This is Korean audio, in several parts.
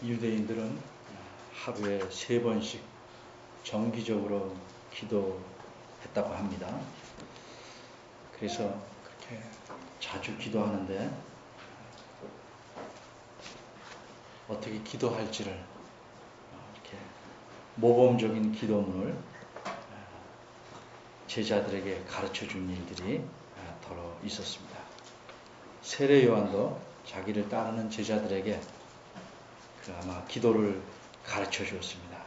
유대인들은 하루에 3번씩 정기적으로 기도했다고 합니다. 그래서 그렇게 자주 기도하는데 어떻게 기도할지를 이렇게 모범적인 기도문을 제자들에게 가르쳐 준 일들이 더러 있었습니다. 세례 요한도 자기를 따르는 제자들에게 아마 기도를 가르쳐 주었습니다.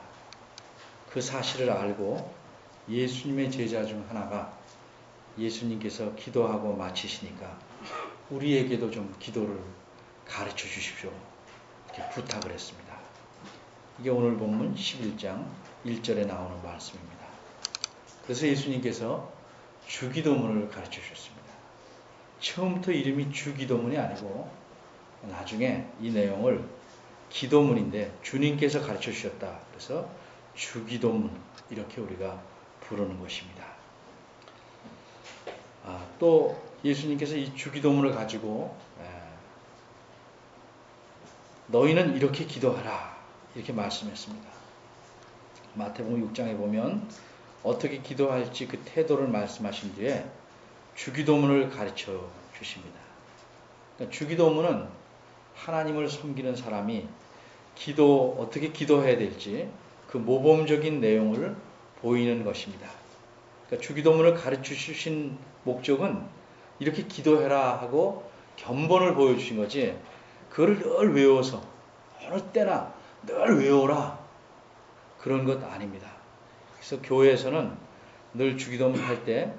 그 사실을 알고 예수님의 제자 중 하나가 예수님께서 기도하고 마치시니까 우리에게도 좀 기도를 가르쳐 주십시오. 이렇게 부탁을 했습니다. 이게 오늘 본문 11장 1절에 나오는 말씀입니다. 그래서 예수님께서 주기도문을 가르쳐 주셨습니다. 처음부터 이름이 주기도문이 아니고 나중에 이 내용을 기도문인데 주님께서 가르쳐 주셨다. 그래서 주기도문 이렇게 우리가 부르는 것입니다. 또 예수님께서 이 주기도문을 가지고 너희는 이렇게 기도하라 이렇게 말씀했습니다. 마태복음 6장에 보면 어떻게 기도할지 그 태도를 말씀하신 뒤에 주기도문을 가르쳐 주십니다. 그러니까 주기도문은 하나님을 섬기는 사람이 어떻게 기도해야 될지 그 모범적인 내용을 보이는 것입니다. 그러니까 주기도문을 가르쳐 주신 목적은 이렇게 기도해라 하고 견본을 보여주신 거지 그걸 늘 외워서 어느 때나 늘 외워라 그런 것 아닙니다. 그래서 교회에서는 늘 주기도문 할 때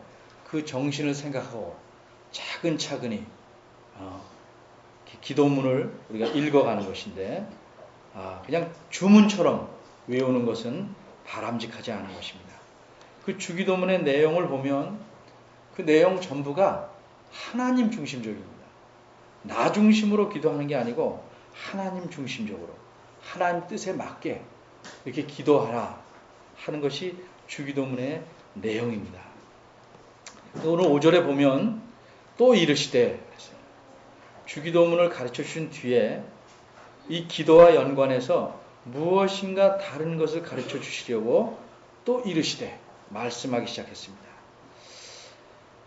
그 정신을 생각하고 차근차근히 기도문을 우리가 읽어가는 것인데 그냥 주문처럼 외우는 것은 바람직하지 않은 것입니다. 그 주기도문의 내용을 보면 그 내용 전부가 하나님 중심적입니다. 나 중심으로 기도하는 게 아니고 하나님 중심적으로 하나님 뜻에 맞게 이렇게 기도하라 하는 것이 주기도문의 내용입니다. 오늘 5절에 보면 또 이르시되 주기도문을 가르쳐 주신 뒤에 이 기도와 연관해서 무엇인가 다른 것을 가르쳐 주시려고 또 이르시되 말씀하기 시작했습니다.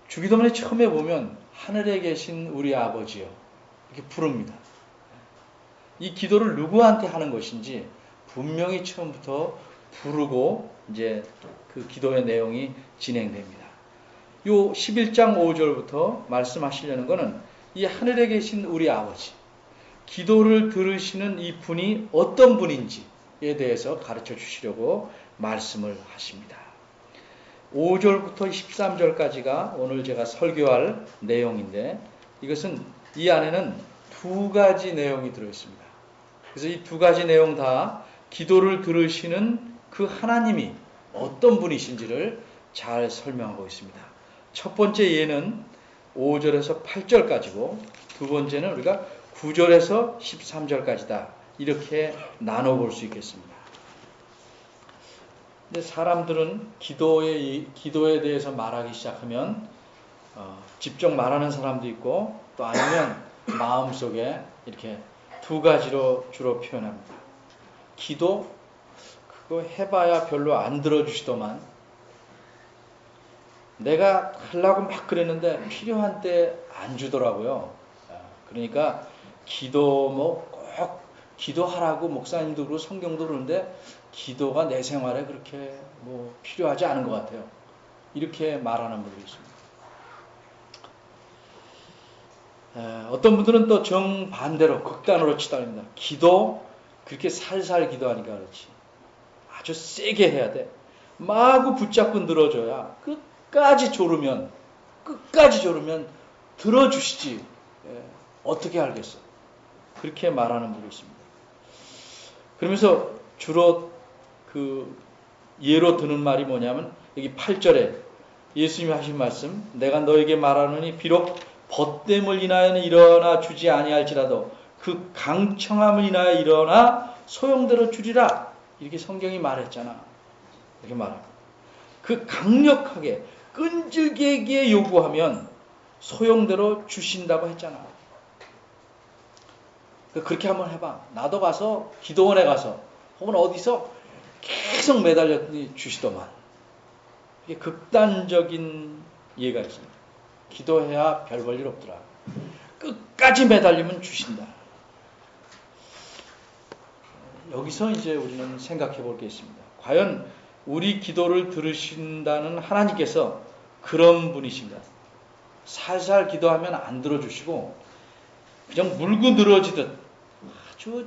주기도문의 처음에 보면 하늘에 계신 우리 아버지요 이렇게 부릅니다. 이 기도를 누구한테 하는 것인지 분명히 처음부터 부르고 이제 그 기도의 내용이 진행됩니다. 요 11장 5절부터 말씀하시려는 것은 이 하늘에 계신 우리 아버지 기도를 들으시는 이 분이 어떤 분인지에 대해서 가르쳐 주시려고 말씀을 하십니다. 5절부터 13절까지가 오늘 제가 설교할 내용인데 이것은 이 안에는 두 가지 내용이 들어있습니다. 그래서 이 두 가지 내용 다 기도를 들으시는 그 하나님이 어떤 분이신지를 잘 설명하고 있습니다. 첫 번째 예는 5절에서 8절까지고 두 번째는 우리가 9절에서 13절까지다. 이렇게 나눠볼 수 있겠습니다. 근데 사람들은 기도에 대해서 말하기 시작하면 직접 말하는 사람도 있고 또 아니면 마음속에 이렇게 두 가지로 주로 표현합니다. 기도 그거 해봐야 별로 안 들어주시더만 내가 하려고 막 그랬는데 필요한 때 안 주더라고요. 그러니까 꼭 기도하라고 목사님도 그러고 성경도 그러는데 기도가 내 생활에 그렇게 필요하지 않은 것 같아요. 이렇게 말하는 분들이 있습니다. 어떤 분들은 또 정반대로 극단으로 치달립니다. 기도 그렇게 살살 기도하니까 그렇지. 아주 세게 해야 돼. 마구 붙잡고 늘어져야 끝까지 조르면 들어주시지. 어떻게 알겠어? 그렇게 말하는 분이 있습니다. 그러면서 주로 그 예로 드는 말이 뭐냐면 여기 8절에 예수님이 하신 말씀 내가 너에게 말하노니 비록 벗됨을 인하여는 일어나 주지 아니할지라도 그 강청함을 인하여 일어나 소용대로 주리라 이렇게 성경이 말했잖아. 이렇게 말합니다. 그 강력하게 끈질기게 요구하면 소용대로 주신다고 했잖아. 그렇게 한번 해봐. 나도 가서 기도원에 가서 혹은 어디서 계속 매달렸더니 주시더만. 이게 극단적인 예가 있습니다. 기도해야 별 볼 일 없더라. 끝까지 매달리면 주신다. 여기서 이제 우리는 생각해 볼 게 있습니다. 과연 우리 기도를 들으신다는 하나님께서 그런 분이신가? 살살 기도하면 안 들어주시고 그냥 물고 늘어지듯 아주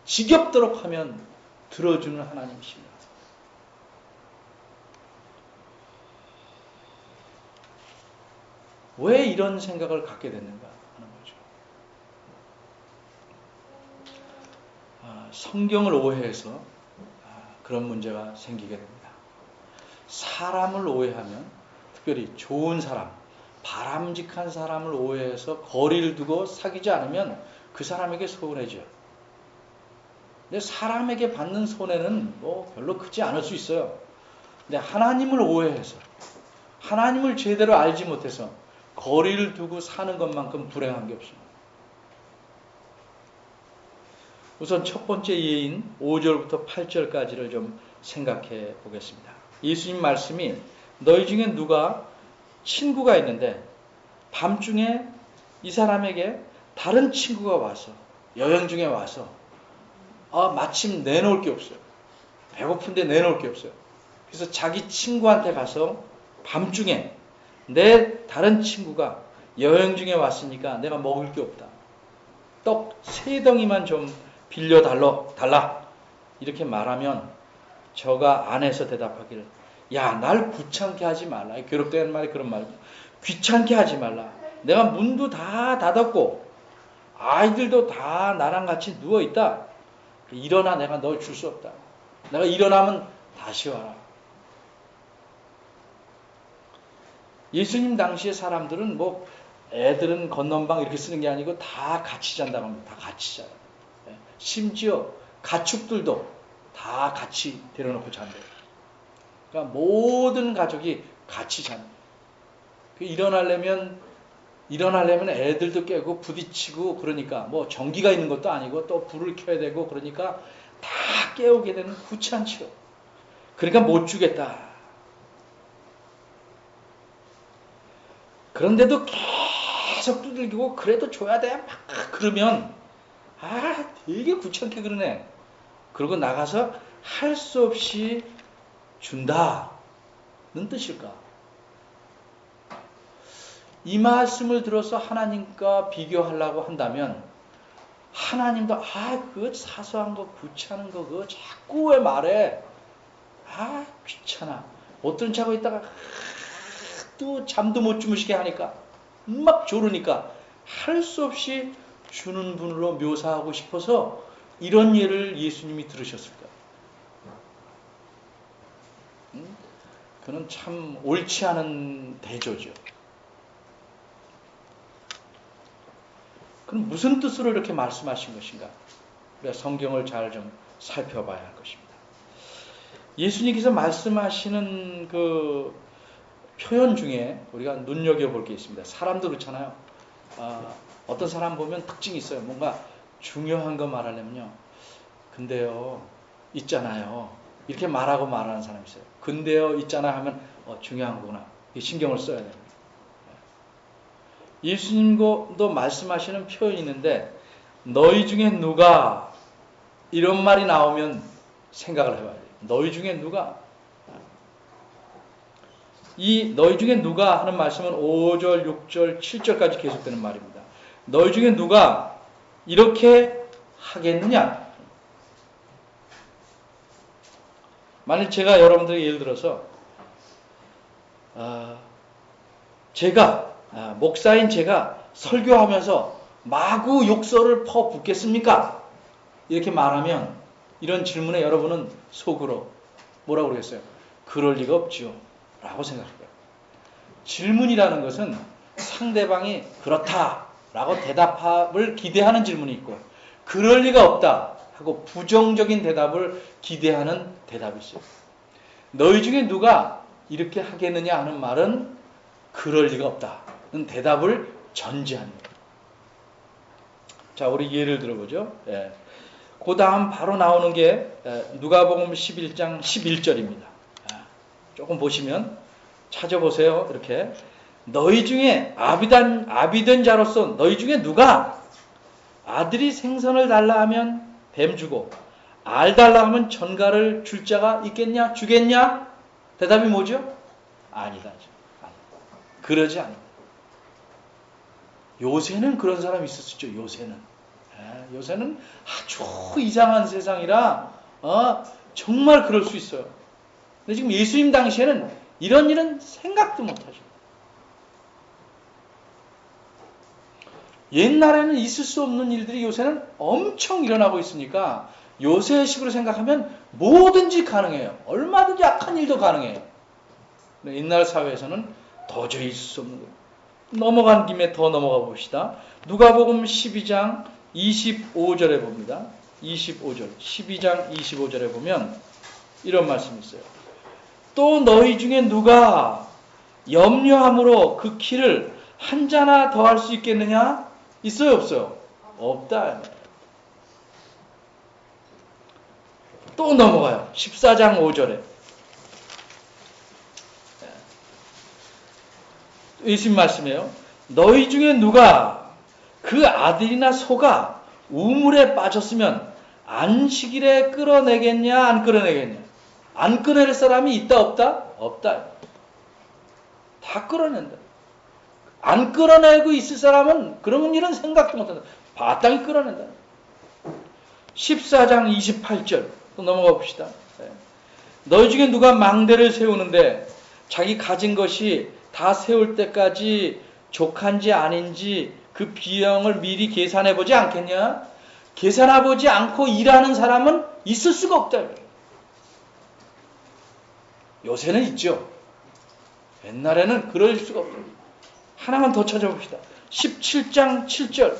지겹도록 하면 들어주는 하나님이십니다. 왜 이런 생각을 갖게 됐는가 하는 거죠. 성경을 오해해서 그런 문제가 생기게 됩니다. 사람을 오해하면, 특별히 좋은 사람, 바람직한 사람을 오해해서 거리를 두고 사귀지 않으면 그 사람에게 손해죠. 근데 사람에게 받는 손해는 뭐 별로 크지 않을 수 있어요. 근데 하나님을 오해해서, 하나님을 제대로 알지 못해서 거리를 두고 사는 것만큼 불행한 게 없습니다. 우선 첫 번째 예인 5절부터 8절까지를 좀 생각해 보겠습니다. 예수님 말씀이 너희 중에 누가 친구가 있는데 밤중에 이 사람에게 다른 친구가 와서 여행 중에 와서 마침 내놓을 게 없어요. 배고픈데 내놓을 게 없어요. 그래서 자기 친구한테 가서 밤중에 내 다른 친구가 여행 중에 왔으니까 내가 먹을 게 없다. 떡 3덩이만 좀 빌려달라. 이렇게 말하면 저가 안에서 대답하기를 야, 날 귀찮게 하지 말라. 괴롭다는 말이 그런 말이고 귀찮게 하지 말라. 내가 문도 다 닫았고 아이들도 다 나랑 같이 누워있다. 일어나. 내가 널 줄 수 없다. 내가 일어나면 다시 와라. 예수님 당시의 사람들은 뭐 애들은 건넌방 이렇게 쓰는 게 아니고 다 같이 잔다고 합니다. 다 같이 자요. 심지어 가축들도 다 같이 데려놓고 잔대요. 그러니까 모든 가족이 같이 잔대요. 일어나려면 애들도 깨고 부딪히고 그러니까 뭐 전기가 있는 것도 아니고 또 불을 켜야 되고 그러니까 다 깨우게 되는 귀찮죠. 그러니까 못 주겠다. 그런데도 계속 두들기고 그래도 줘야 돼. 막 그러면 되게 귀찮게 그러네. 그러고 나가서 할 수 없이 준다는 뜻일까? 이 말씀을 들어서 하나님과 비교하려고 한다면 하나님도 그 사소한 거 귀찮은 거 그거 자꾸 왜 말해? 귀찮아. 못 들은 척하고 있다가 또 잠도 못 주무시게 하니까 막 조르니까 할 수 없이 주는 분으로 묘사하고 싶어서 이런 예를 예수님이 들으셨을까? 그는 참 옳지 않은 대조죠. 그럼 무슨 뜻으로 이렇게 말씀하신 것인가? 우리가 성경을 잘 좀 살펴봐야 할 것입니다. 예수님께서 말씀하시는 그 표현 중에 우리가 눈여겨볼 게 있습니다. 사람도 그렇잖아요. 어떤 사람 보면 특징이 있어요. 뭔가 중요한 거 말하려면요. 근데요, 있잖아요. 이렇게 말하는 사람이 있어요. 근데요, 있잖아요 하면 중요한 거구나. 신경을 써야 됩니다. 예수님도 말씀하시는 표현이 있는데 너희 중에 누가 이런 말이 나오면 생각을 해봐야 돼요. 너희 중에 누가? 이 너희 중에 누가 하는 말씀은 5절, 6절, 7절까지 계속되는 말입니다. 너희 중에 누가 이렇게 하겠느냐? 만일 제가 여러분들에게 예를 들어서 목사인 제가 설교하면서 마구 욕설을 퍼붓겠습니까? 이렇게 말하면 이런 질문에 여러분은 속으로 뭐라고 그러겠어요? 그럴 리가 없죠. 라고 생각해요. 질문이라는 것은 상대방이 그렇다 라고 대답을 기대하는 질문이 있고 그럴 리가 없다 하고 부정적인 대답을 기대하는 대답이 있어요. 너희 중에 누가 이렇게 하겠느냐 하는 말은 그럴 리가 없다는 대답을 전제합니다. 자, 우리 예를 들어보죠. 예. 그 다음 바로 나오는 게 누가복음 11장 11절입니다. 조금 보시면 찾아보세요. 이렇게 너희 중에 아비된 자로서 너희 중에 누가 아들이 생선을 달라 하면 뱀 주고 알 달라 하면 전갈을 줄 자가 있겠냐? 주겠냐? 대답이 뭐죠? 아니다. 그러지 않습니다. 요새는 그런 사람이 있었죠. 요새는 아주 이상한 세상이라 정말 그럴 수 있어요. 근데 지금 예수님 당시에는 이런 일은 생각도 못하죠. 옛날에는 있을 수 없는 일들이 요새는 엄청 일어나고 있으니까 요새식으로 생각하면 뭐든지 가능해요. 얼마든지 악한 일도 가능해요. 옛날 사회에서는 도저히 있을 수 없는 거예요. 넘어간 김에 더 넘어가 봅시다. 누가복음 12장 25절에 봅니다. 25절, 12장 25절에 보면 이런 말씀이 있어요. 또 너희 중에 누가 염려함으로 그 키를 한 자나 더 할 수 있겠느냐? 있어요, 없어요? 없다. 또 넘어가요. 14장 5절에. 예수님 말씀이에요. 너희 중에 누가 그 아들이나 소가 우물에 빠졌으면 안식일에 끌어내겠냐, 안 끌어내겠냐? 안 끌어낼 사람이 있다, 없다? 없다. 다 끌어낸다. 안 끌어내고 있을 사람은 그런 일은 생각도 못한다. 바땅히 끌어낸다. 14장 28절 또 넘어가 봅시다. 너희 중에 누가 망대를 세우는데 자기 가진 것이 다 세울 때까지 족한지 아닌지 그 비용을 미리 계산해 보지 않겠냐? 계산해 보지 않고 일하는 사람은 있을 수가 없다. 요새는 있죠. 옛날에는 그럴 수가 없다. 하나만 더 찾아봅시다. 17장 7절.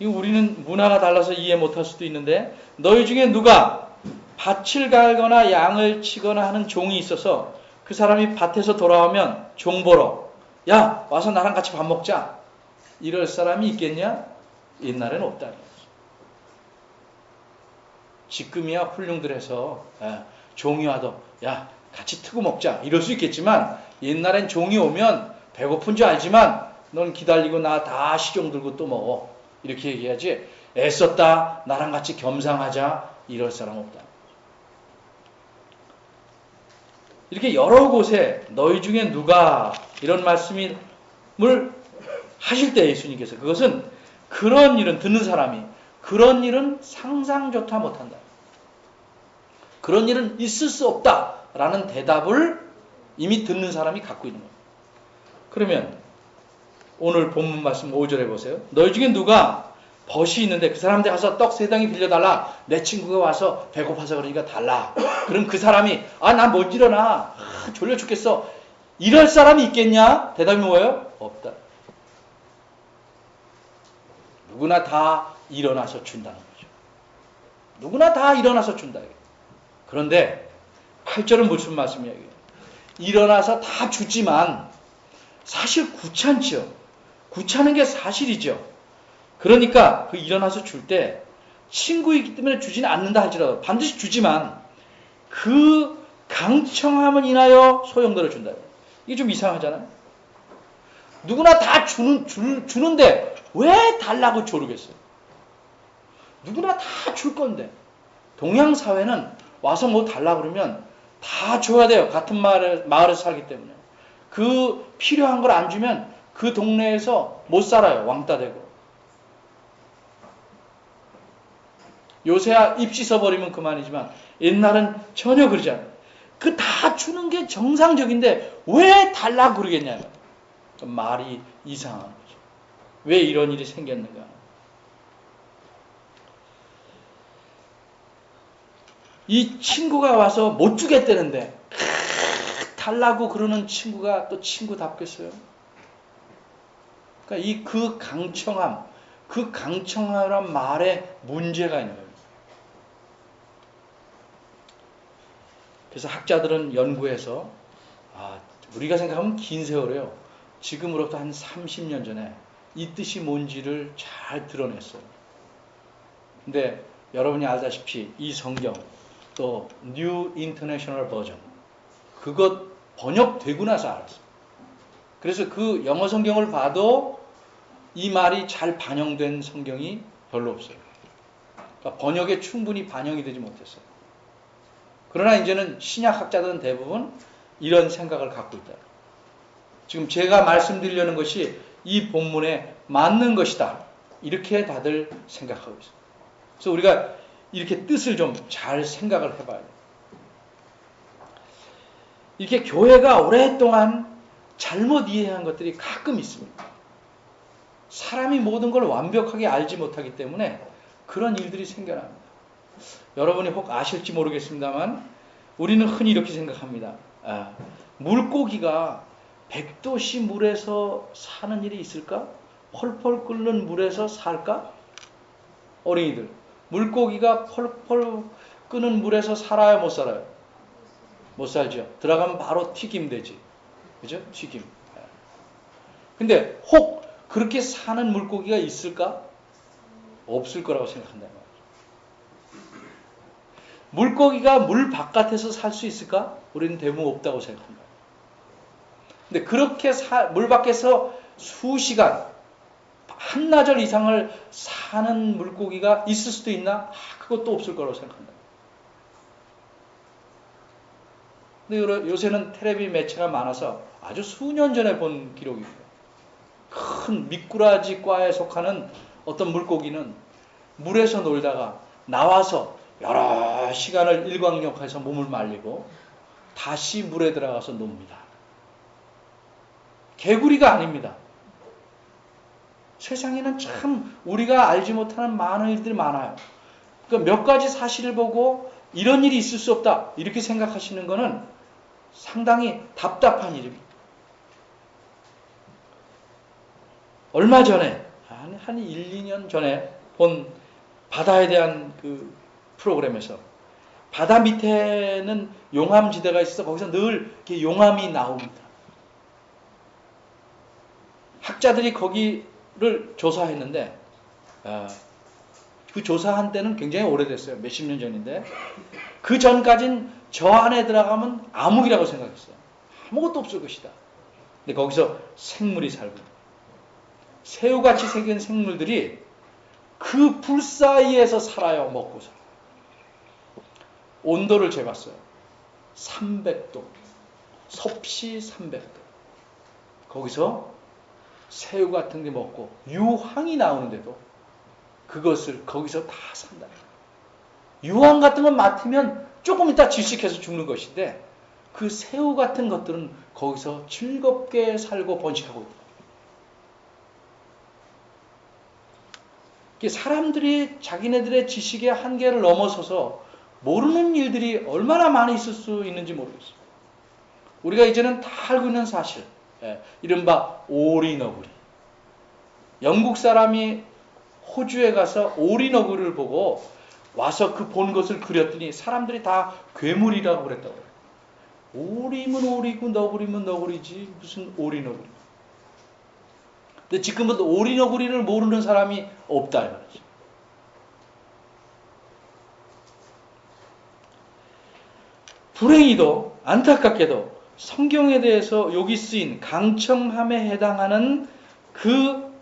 우리는 문화가 달라서 이해 못할 수도 있는데 너희 중에 누가 밭을 갈거나 양을 치거나 하는 종이 있어서 그 사람이 밭에서 돌아오면 종 보러 야 와서 나랑 같이 밥 먹자 이럴 사람이 있겠냐? 옛날에는 없다. 지금이야 훌륭들해서 종이 와도 야 같이 트고 먹자 이럴 수 있겠지만 옛날엔 종이 오면 배고픈 줄 알지만 넌 기다리고 나 다 식용 들고 또 먹어 이렇게 얘기하지 애썼다 나랑 같이 겸상하자 이럴 사람 없다. 이렇게 여러 곳에 너희 중에 누가 이런 말씀을 하실 때 예수님께서 그것은 그런 일은 듣는 사람이 그런 일은 상상조차 못한다. 그런 일은 있을 수 없다라는 대답을 이미 듣는 사람이 갖고 있는 거예요. 그러면 오늘 본문 말씀 5절에 보세요. 너희 중에 누가 벗이 있는데 그 사람한테 가서 떡 3덩이 빌려달라. 내 친구가 와서 배고파서 그러니까 달라. 그럼 그 사람이 난 못 일어나. 졸려 죽겠어. 이럴 사람이 있겠냐? 대답이 뭐예요? 없다. 누구나 다 일어나서 준다는 거죠. 누구나 다 일어나서 준다. 그런데 8절은 무슨 말씀이에요? 일어나서 다 주지만 사실 귀찮죠. 귀찮은 게 사실이죠. 그러니까 그 일어나서 줄 때 친구이기 때문에 주지는 않는다 할지라도 반드시 주지만 그 강청함을 인하여 소용돌을 준다. 이게 좀 이상하잖아요. 누구나 다 주는데 왜 달라고 조르겠어요? 누구나 다 줄 건데. 동양 사회는 와서 뭐 달라고 그러면 다 줘야 돼요. 같은 마을에서 살기 때문에. 그 필요한 걸 안 주면 그 동네에서 못 살아요. 왕따 되고. 요새야 입 씻어버리면 그만이지만 옛날은 전혀 그러지 않아요. 그 다 주는 게 정상적인데 왜 달라고 그러겠냐면 말이 이상한 거죠. 왜 이런 일이 생겼는가. 이 친구가 와서 못 주겠다는데 달라고 그러는 친구가 또 친구답겠어요? 그러니까 그 강청함이란 말에 문제가 있는 거예요. 그래서 학자들은 연구해서 우리가 생각하면 긴 세월이에요. 지금으로부터 한 30년 전에 이 뜻이 뭔지를 잘 드러냈어요. 근데 여러분이 알다시피 이 성경 또 뉴 인터내셔널 버전 그것 번역되고 나서 알았어요. 그래서 그 영어 성경을 봐도 이 말이 잘 반영된 성경이 별로 없어요. 그러니까 번역에 충분히 반영이 되지 못했어요. 그러나 이제는 신약학자들은 대부분 이런 생각을 갖고 있다. 지금 제가 말씀드리려는 것이 이 본문에 맞는 것이다. 이렇게 다들 생각하고 있어요. 그래서 우리가 이렇게 뜻을 좀 잘 생각을 해봐야 돼요. 이렇게 교회가 오랫동안 잘못 이해한 것들이 가끔 있습니다. 사람이 모든 걸 완벽하게 알지 못하기 때문에 그런 일들이 생겨납니다. 여러분이 혹 아실지 모르겠습니다만 우리는 흔히 이렇게 생각합니다. 물고기가 100도씨 물에서 사는 일이 있을까? 펄펄 끓는 물에서 살까? 어린이들, 물고기가 펄펄 끓는 물에서 살아요? 못 살아요? 못 살죠. 들어가면 바로 튀김 되지. 그죠? 튀김. 근데 혹 그렇게 사는 물고기가 있을까? 없을 거라고 생각한다. 물고기가 물 바깥에서 살 수 있을까? 우리는 대부분 없다고 생각합니다. 근데 그렇게 물 밖에서 수시간, 한나절 이상을 사는 물고기가 있을 수도 있나? 그것도 없을 거라고 생각합니다. 근데 요새는 텔레비 매체가 많아서 아주 수년 전에 본 기록입니다. 큰 미꾸라지과에 속하는 어떤 물고기는 물에서 놀다가 나와서 여러 시간을 일광욕해서 몸을 말리고 다시 물에 들어가서 놉니다. 개구리가 아닙니다. 세상에는 참 우리가 알지 못하는 많은 일들이 많아요. 그러니까 몇 가지 사실을 보고 이런 일이 있을 수 없다 이렇게 생각하시는 것은 상당히 답답한 일입니다. 얼마 전에 한 1, 2년 전에 본 바다에 대한 그 프로그램에서 바다 밑에는 용암지대가 있어서 거기서 늘 이렇게 용암이 나옵니다. 학자들이 거기를 조사했는데 그 조사한 때는 굉장히 오래됐어요. 몇십 년 전인데 그 전까진 저 안에 들어가면 암흑이라고 생각했어요. 아무것도 없을 것이다. 근데 거기서 생물이 살고 새우같이 생긴 생물들이 그 불 사이에서 살아요. 먹고 살아요. 온도를 재봤어요. 300도. 섭씨 300도. 거기서 새우 같은 게 먹고 유황이 나오는데도 그것을 거기서 다 산다. 유황 같은 건 맡으면 조금 있다 질식해서 죽는 것인데 그 새우 같은 것들은 거기서 즐겁게 살고 번식하고 있다. 사람들이 자기네들의 지식의 한계를 넘어서서 모르는 일들이 얼마나 많이 있을 수 있는지 모르겠어요. 우리가 이제는 다 알고 있는 사실, 이른바 오리너구리. 영국 사람이 호주에 가서 오리너구리를 보고 와서 그 본 것을 그렸더니 사람들이 다 괴물이라고 그랬다고 그래요. 오리면 오리고 너구리면 너구리지 무슨 오리너구리. 근데 지금은 오리너구리를 모르는 사람이 없다 이 말이죠. 불행히도 안타깝게도 성경에 대해서 여기 쓰인 강청함에 해당하는 그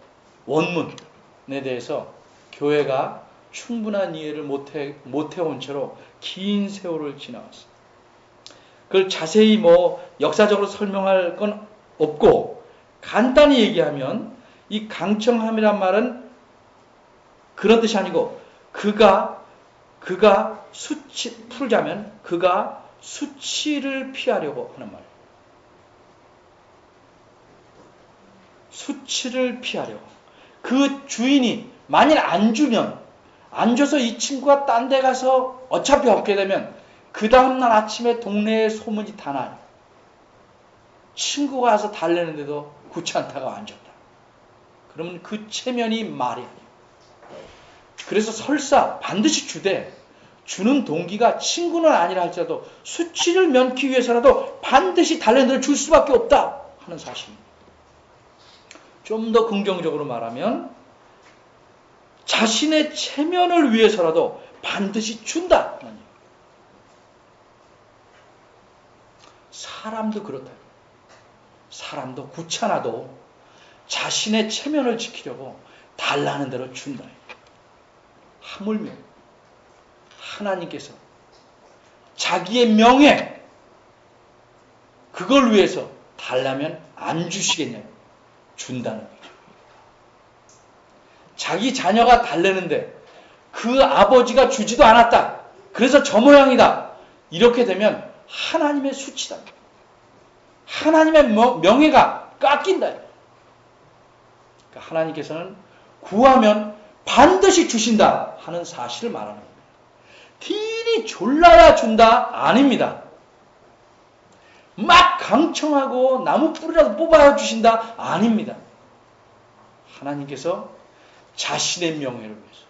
원문에 대해서 교회가 충분한 이해를 못해온 채로 긴 세월을 지나왔어요. 그걸 자세히 역사적으로 설명할 건 없고 간단히 얘기하면 이 강청함이란 말은 그런 뜻이 아니고 그가 풀자면 그가 수치를 피하려고 하는 말이에요. 수치를 피하려고. 그 주인이 만일 안 주면 안 줘서 이 친구가 딴 데 가서 어차피 없게 되면 그 다음날 아침에 동네에 소문이 다 나요. 친구가 와서 달래는데도 구찮다고 안 줬다. 그러면 그 체면이 말이 아니에요. 그래서 설사 반드시 주는 동기가 친구는 아니라 할지라도 수치를 면키 위해서라도 반드시 달래는 대로 줄 수밖에 없다 하는 사실입니다. 좀 더 긍정적으로 말하면 자신의 체면을 위해서라도 반드시 준다. 사람도 그렇다. 사람도 귀찮아도 자신의 체면을 지키려고 달라는 대로 준다. 하물며 하나님께서 자기의 명예 그걸 위해서 달라면 안 주시겠냐고 준다는 거죠. 자기 자녀가 달래는데 그 아버지가 주지도 않았다. 그래서 저 모양이다. 이렇게 되면 하나님의 수치다. 하나님의 명예가 깎인다. 그러니까 하나님께서는 구하면 반드시 주신다 하는 사실을 말하는 겁니다. 괜히 졸라야 준다? 아닙니다. 막 강청하고 나무 뿌리라도 뽑아야 주신다? 아닙니다. 하나님께서 자신의 명예를 위해서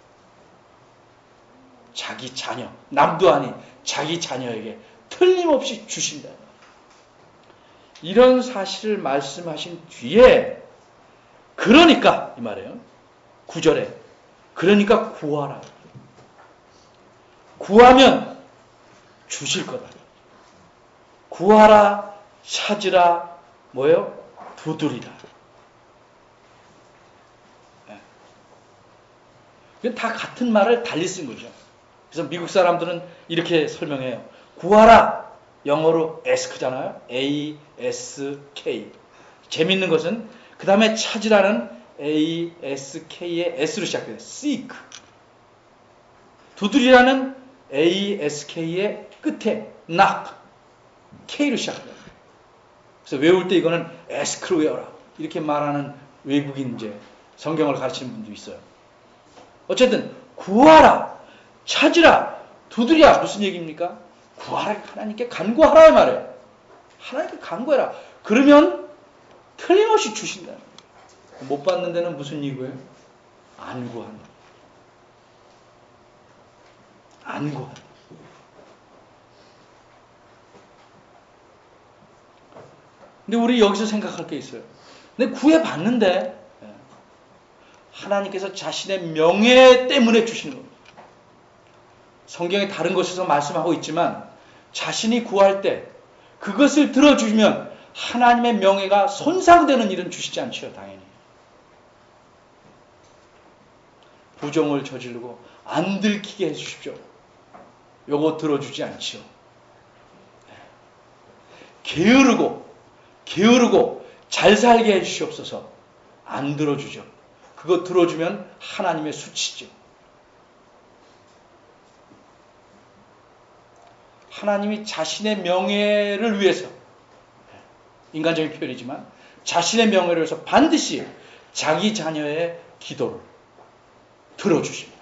자기 자녀, 남도 아닌 자기 자녀에게 틀림없이 주신다. 이런 사실을 말씀하신 뒤에 그러니까 이 말이에요. 9절에 그러니까 구하라. 구하면 주실 거다. 구하라, 찾으라, 뭐예요? 두드리라. 이건 다 같은 말을 달리 쓴 거죠. 그래서 미국 사람들은 이렇게 설명해요. 구하라, 영어로 ask잖아요. A-S-K. 재밌는 것은 그 다음에 찾으라는 A-S-K의 S로 시작돼요. seek. 두드리라는 A-S-K의 끝에 knock. K로 시작돼요. 그래서 외울 때 이거는 ask로 외워라. 이렇게 말하는 외국인 이제 성경을 가르치는 분도 있어요. 어쨌든 구하라, 찾으라, 두드리라 무슨 얘기입니까? 구하라, 하나님께 간구하라 말이에요. 하나님께 간구해라. 그러면 틀림없이 주신다. 못 받는 데는 무슨 이유예요? 안 구한다. 안 구한다. 근데 우리 여기서 생각할 게 있어요. 근데 구해봤는데 하나님께서 자신의 명예 때문에 주시는 겁니다. 성경에 다른 곳에서 말씀하고 있지만 자신이 구할 때 그것을 들어주시면 하나님의 명예가 손상되는 일은 주시지 않죠. 당연히. 부정을 저지르고 안 들키게 해주십시오. 요거 들어주지 않죠. 게으르고 잘 살게 해주시옵소서. 안 들어주죠. 그거 들어주면 하나님의 수치죠. 하나님이 자신의 명예를 위해서, 인간적인 표현이지만 자신의 명예를 위해서 반드시 자기 자녀의 기도를 들어주십니다.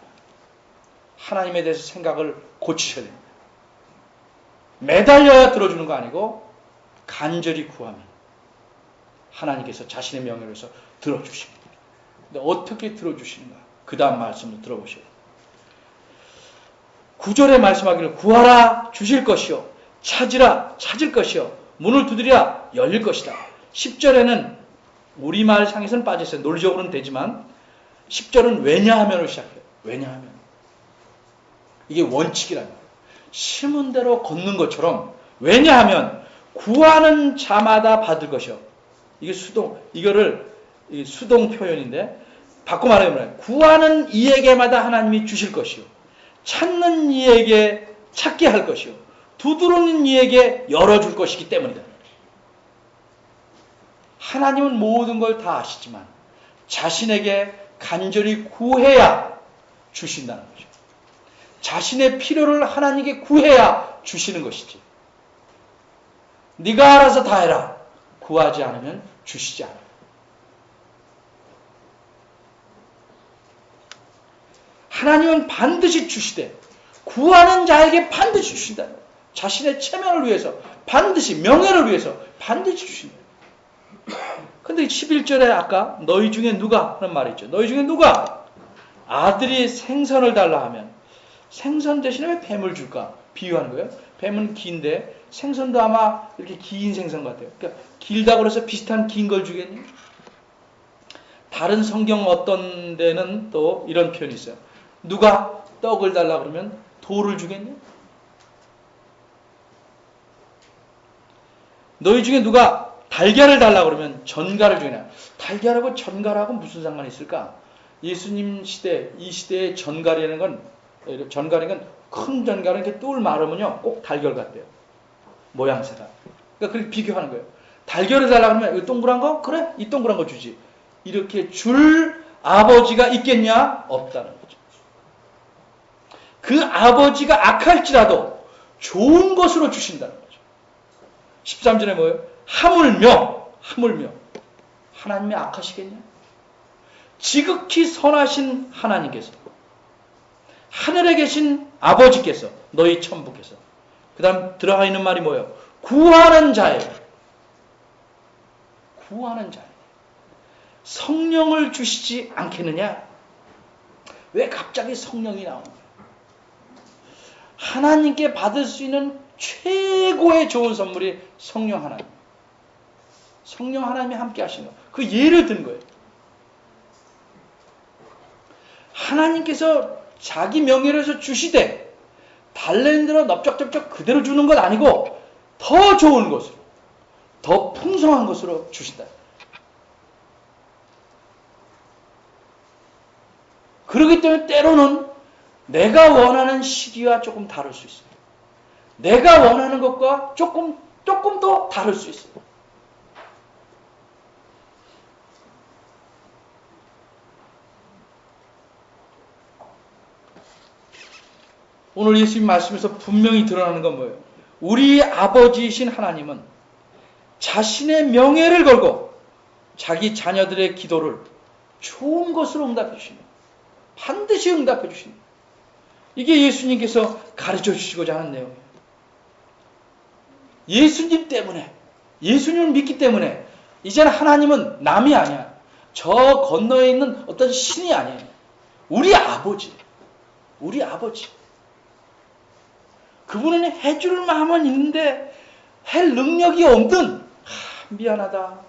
하나님에 대해서 생각을 고치셔야 됩니다. 매달려야 들어주는 거 아니고 간절히 구하면 하나님께서 자신의 명예를 위해서 들어주십니다. 근데 어떻게 들어주시는가? 그 다음 말씀을 들어보시오. 9절에 말씀하기를 구하라 주실 것이요 찾으라 찾을 것이요 문을 두드리라 열릴 것이다. 10절에는 우리말 상에서는 빠졌어요. 논리적으로는 되지만 10절은 왜냐하면으로 시작해요. 왜냐하면 이게 원칙이라는 거예요. 심은 대로 걷는 것처럼 왜냐하면 구하는 자마다 받을 것이요. 이게 수동 표현인데 바꿔 말하면 구하는 이에게마다 하나님이 주실 것이요. 찾는 이에게 찾게 할 것이요. 두드리는 이에게 열어줄 것이기 때문이다. 하나님은 모든 걸 다 아시지만 자신에게 간절히 구해야 주신다는 거죠. 자신의 필요를 하나님께 구해야 주시는 것이지. 네가 알아서 다 해라. 구하지 않으면 주시지 않아요. 하나님은 반드시 주시되 구하는 자에게 반드시 주신다. 자신의 체면을 위해서 반드시 명예를 위해서 반드시 주신다. 근데 11절에 아까 너희 중에 누가 하는 말이 있죠. 너희 중에 누가 아들이 생선을 달라 하면 생선 대신에 왜 뱀을 줄까? 비유하는 거예요. 뱀은 긴데 생선도 아마 이렇게 긴 생선 같아요. 그러니까 길다고 해서 비슷한 긴 걸 주겠니? 다른 성경 어떤 데는 또 이런 표현이 있어요. 누가 떡을 달라 그러면 돌을 주겠냐? 너희 중에 누가 달걀을 달라 그러면 전갈을 주겠냐? 달걀하고 전갈하고 무슨 상관이 있을까? 예수님 시대, 이 시대의 전갈이라는 건, 큰 전갈은 이렇게 똘 마르면요, 꼭 달걀 같대요. 모양새가. 그러니까 그렇게 비교하는 거예요. 달걀을 달라 그러면 이 동그란 거? 그래, 이 동그란 거 주지. 이렇게 줄 아버지가 있겠냐? 없다는 거죠. 그 아버지가 악할지라도 좋은 것으로 주신다는 거죠. 13절에 뭐예요? 하물며 하나님이 악하시겠냐? 지극히 선하신 하나님께서, 하늘에 계신 아버지께서, 너희 천부께서, 그 다음 들어가 있는 말이 뭐예요? 구하는 자예요. 구하는 자예요. 성령을 주시지 않겠느냐? 왜 갑자기 성령이 나오는 거예요? 하나님께 받을 수 있는 최고의 좋은 선물이 성령 하나님. 성령 하나님이 함께 하시는 거. 그 예를 든 거예요. 하나님께서 자기 명예를 해서 주시되 달라는 대로 넓적넓적 그대로 주는 것 아니고 더 좋은 것으로, 더 풍성한 것으로 주신다. 그렇기 때문에 때로는 내가 원하는 시기와 조금 다를 수 있어요. 내가 원하는 것과 조금 더 다를 수 있어요. 오늘 예수님 말씀에서 분명히 드러나는 건 뭐예요? 우리 아버지이신 하나님은 자신의 명예를 걸고 자기 자녀들의 기도를 좋은 것으로 응답해 주십니다. 반드시 응답해 주십니다. 이게 예수님께서 가르쳐 주시고자 하는 내용이에요. 예수님 때문에, 예수님을 믿기 때문에 이제는 하나님은 남이 아니야. 저 건너에 있는 어떤 신이 아니에요. 우리 아버지. 우리 아버지. 그분은 해줄 마음은 있는데 할 능력이 없는, 미안하다.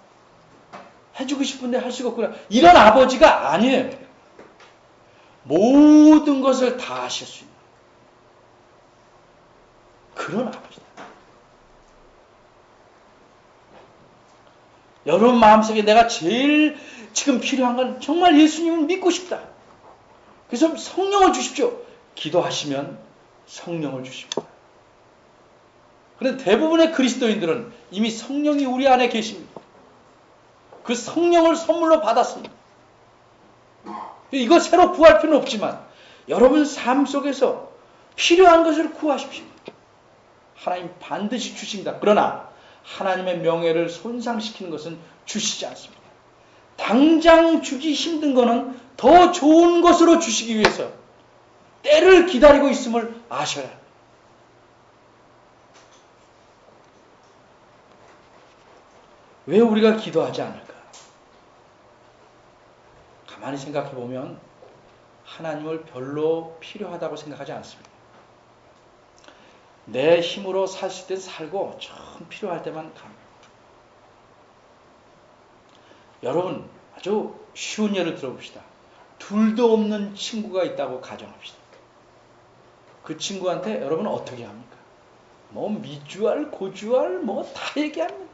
해주고 싶은데 할 수가 없구나. 이런 아버지가 아니에요. 모든 것을 다 하실 수 있는 그런 아버지다. 여러분 마음속에 내가 제일 지금 필요한 건 정말 예수님을 믿고 싶다. 그래서 성령을 주십시오. 기도하시면 성령을 주십니다. 그런데 대부분의 그리스도인들은 이미 성령이 우리 안에 계십니다. 그 성령을 선물로 받았습니다. 이거 새로 구할 필요는 없지만 여러분 삶 속에서 필요한 것을 구하십시오. 하나님 반드시 주신다. 그러나 하나님의 명예를 손상시키는 것은 주시지 않습니다. 당장 주기 힘든 것은 더 좋은 것으로 주시기 위해서 때를 기다리고 있음을 아셔야 합니다. 왜 우리가 기도하지 않을까? 가만히 생각해 보면 하나님을 별로 필요하다고 생각하지 않습니다. 내 힘으로 살 수 있을 때 살고 참 필요할 때만 갑니다. 여러분 아주 쉬운 예를 들어봅시다. 둘도 없는 친구가 있다고 가정합시다. 그 친구한테 여러분은 어떻게 합니까? 뭐 미주알 고주알 뭐 다 얘기합니다.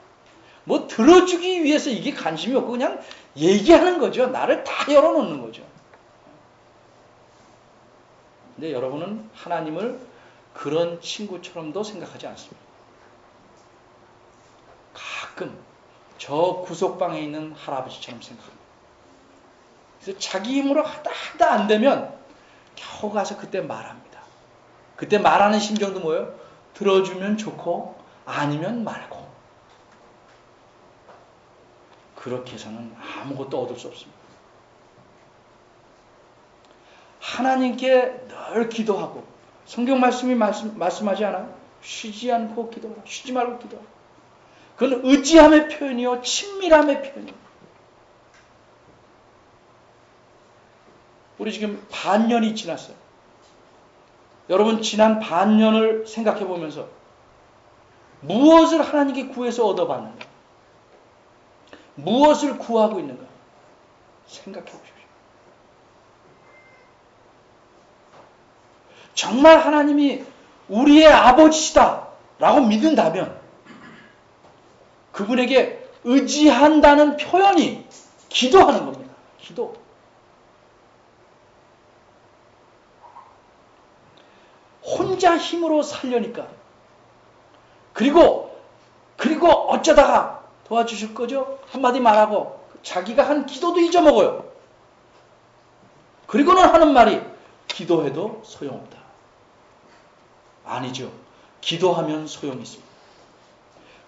뭐 들어주기 위해서 이게 관심이 없고 그냥 얘기하는 거죠. 나를 다 열어놓는 거죠. 근데 여러분은 하나님을 그런 친구처럼도 생각하지 않습니다. 가끔 저 구석방에 있는 할아버지처럼 생각합니다. 그래서 자기 힘으로 하다 안 되면 겨우 가서 그때 말합니다. 그때 말하는 심정도 뭐예요? 들어주면 좋고 아니면 말고. 그렇게 해서는 아무것도 얻을 수 없습니다. 하나님께 늘 기도하고 성경 말씀이 말씀하지 않아요? 쉬지 않고 기도하라. 쉬지 말고 기도하라. 그건 의지함의 표현이요 친밀함의 표현이에요. 우리 지금 반년이 지났어요. 여러분 지난 반년을 생각해 보면서 무엇을 하나님께 구해서 얻어봤는가? 무엇을 구하고 있는가? 생각해 보십시오. 정말 하나님이 우리의 아버지시다 라고 믿는다면 그분에게 의지한다는 표현이 기도하는 겁니다. 기도. 혼자 힘으로 살려니까. 그리고 어쩌다가 도와주실 거죠? 한마디 말하고 자기가 한 기도도 잊어먹어요. 그리고는 하는 말이 기도해도 소용없다. 아니죠. 기도하면 소용이 있습니다.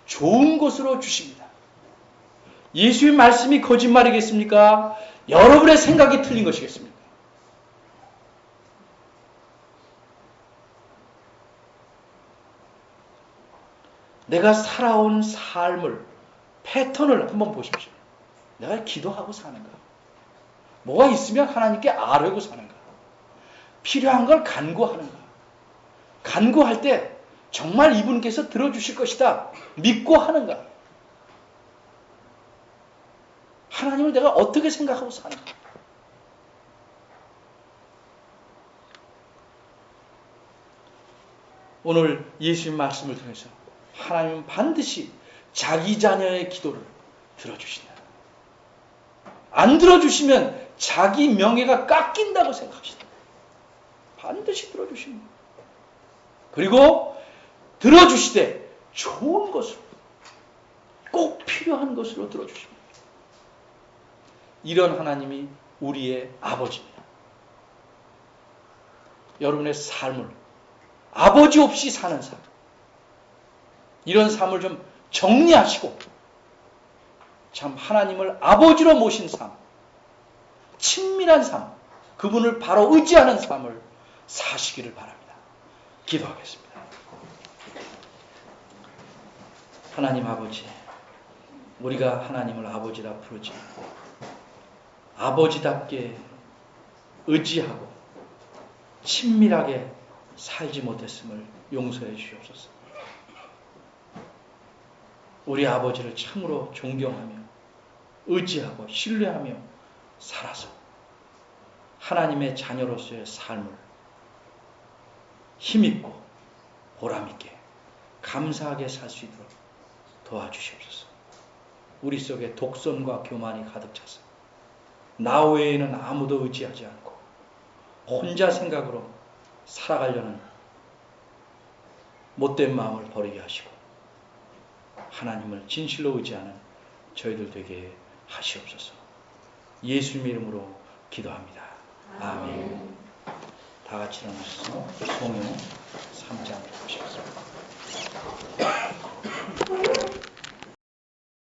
좋은 것으로 주십니다. 예수의 말씀이 거짓말이겠습니까? 여러분의 생각이 틀린 것이겠습니까? 내가 살아온 삶을, 패턴을 한번 보십시오. 내가 기도하고 사는가? 뭐가 있으면 하나님께 아뢰고 사는가? 필요한 걸 간구하는가? 간구할 때 정말 이분께서 들어주실 것이다 믿고 하는가? 하나님을 내가 어떻게 생각하고 사는가? 오늘 예수님 말씀을 통해서 하나님은 반드시 자기 자녀의 기도를 들어주신다. 안 들어주시면 자기 명예가 깎인다고 생각하신다. 반드시 들어주십니다. 그리고 들어주시되 좋은 것으로, 꼭 필요한 것으로 들어주십니다. 이런 하나님이 우리의 아버지입니다. 여러분의 삶을 아버지 없이 사는 삶, 이런 삶을 좀 정리하시고 참 하나님을 아버지로 모신 삶, 친밀한 삶, 그분을 바로 의지하는 삶을 사시기를 바랍니다. 기도하겠습니다. 하나님 아버지, 우리가 하나님을 아버지라 부르지 아버지답게 의지하고 친밀하게 살지 못했음을 용서해 주시옵소서. 우리 아버지를 참으로 존경하며 의지하고 신뢰하며 살아서 하나님의 자녀로서의 삶을 힘있고 보람있게 감사하게 살 수 있도록 도와주시옵소서. 우리 속에 독선과 교만이 가득 차서 나 외에는 아무도 의지하지 않고 혼자 생각으로 살아가려는 못된 마음을 버리게 하시고 하나님을 진실로 의지하는 저희들 되게 하시옵소서. 예수님 이름으로 기도합니다. 아멘. 다 같이 일어나셔서 성경 3장